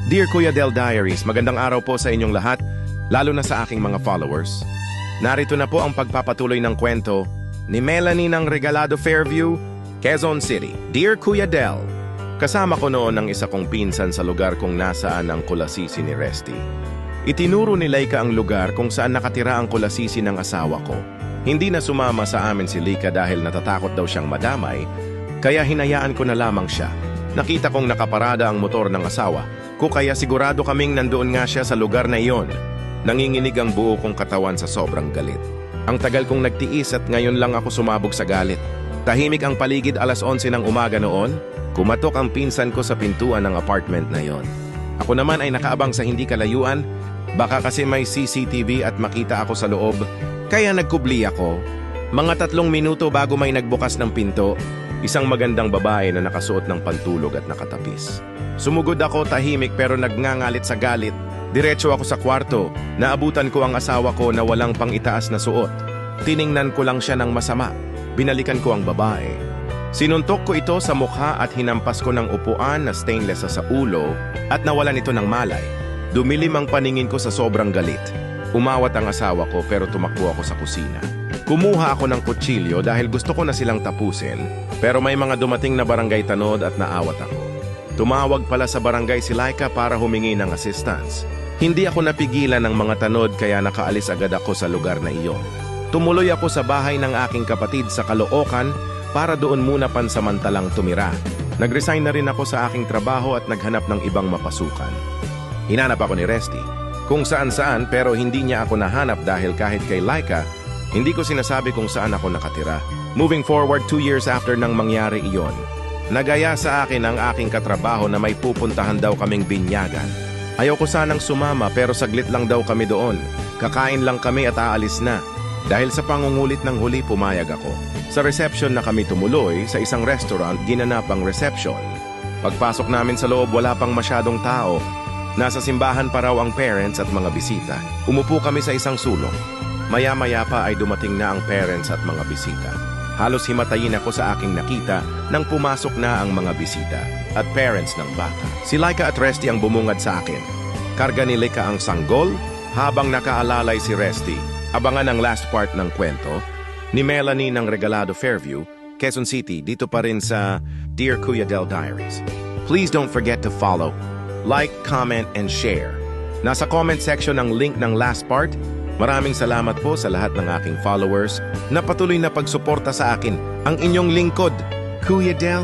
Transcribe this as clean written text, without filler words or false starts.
Dear Kuya Del Diaries, magandang araw po sa inyong lahat, lalo na sa aking mga followers. Narito na po ang pagpapatuloy ng kwento ni Melanie ng Regalado Fairview, Quezon City. Dear Kuya Del, kasama ko noon ang isa kong pinsan sa lugar kung nasaan ang kulasisi ni Resty. Itinuro ni Laika ang lugar kung saan nakatira ang kulasisi ng asawa ko. Hindi na sumama sa amin si Laika dahil natatakot daw siyang madamay, kaya hinayaan ko na lamang siya. Nakita kong nakaparada ang motor ng asawa ko kaya sigurado kaming nandoon nga siya sa lugar na iyon. Nanginginig ang buo kong katawan sa sobrang galit. Ang tagal kong nagtiis at ngayon lang ako sumabog sa galit. Tahimik ang paligid 11:00 ng umaga noon. Kumatok ang pinsan ko sa pintuan ng apartment na iyon. Ako naman ay nakaabang sa hindi kalayuan. Baka kasi may CCTV at makita ako sa loob. Kaya nagkubli ako. Mga 3 minuto bago may nagbukas ng pinto, isang magandang babae na nakasuot ng pantulog at nakatapis. Sumugod ako tahimik pero nagngangalit sa galit. Diretso ako sa kwarto. Naabutan ko ang asawa ko na walang pang-itaas na suot. Tiningnan ko lang siya ng masama. Binalikan ko ang babae. Sinuntok ko ito sa mukha at hinampas ko ng upuan na stainless sa ulo at nawalan ito ng malay. Dumilim ang paningin ko sa sobrang galit. Umawat ang asawa ko pero tumakbo ako sa kusina. Kumuha ako ng kutsilyo dahil gusto ko na silang tapusin, pero may mga dumating na barangay tanod at naawat ako. Tumawag pala sa barangay si Laika para humingi ng assistance. Hindi ako napigilan ng mga tanod kaya nakaalis agad ako sa lugar na iyon. Tumuloy ako sa bahay ng aking kapatid sa Caloocan para doon muna pansamantalang tumira. Nag-resign na rin ako sa aking trabaho at naghanap ng ibang mapasukan. Hinanap ako ni Resty kung saan-saan pero hindi niya ako nahanap dahil kahit kay Laika, hindi ko sinasabi kung saan ako nakatira. Moving forward 2 years after nang mangyari iyon, nagaya sa akin ang aking katrabaho na may pupuntahan daw kaming binyagan. Ayaw ko sanang sumama pero saglit lang daw kami doon. Kakain lang kami at aalis na. Dahil sa pangungulit ng huli, pumayag ako. Sa reception na kami tumuloy, sa isang restaurant, ginanap ang reception. Pagpasok namin sa loob, wala pang masyadong tao. Nasa simbahan pa raw ang parents at mga bisita. Umupo kami sa isang sulong. Maya-maya pa ay dumating na ang parents at mga bisita. Halos himatayin ako sa aking nakita nang pumasok na ang mga bisita at parents ng bata. Si Laika at Resty ang bumungad sa akin. Karga ni Laika ang sanggol habang nakaalalay si Resty. Abangan ang last part ng kwento ni Melanie ng Regalado Fairview, Quezon City, dito pa rin sa Dear Kuya Del Diaries. Please don't forget to follow, like, comment, and share. Nasa comment section ang link ng last part. Maraming salamat po sa lahat ng aking followers na patuloy na pagsuporta sa akin. Ang inyong lingkod, Kuya Del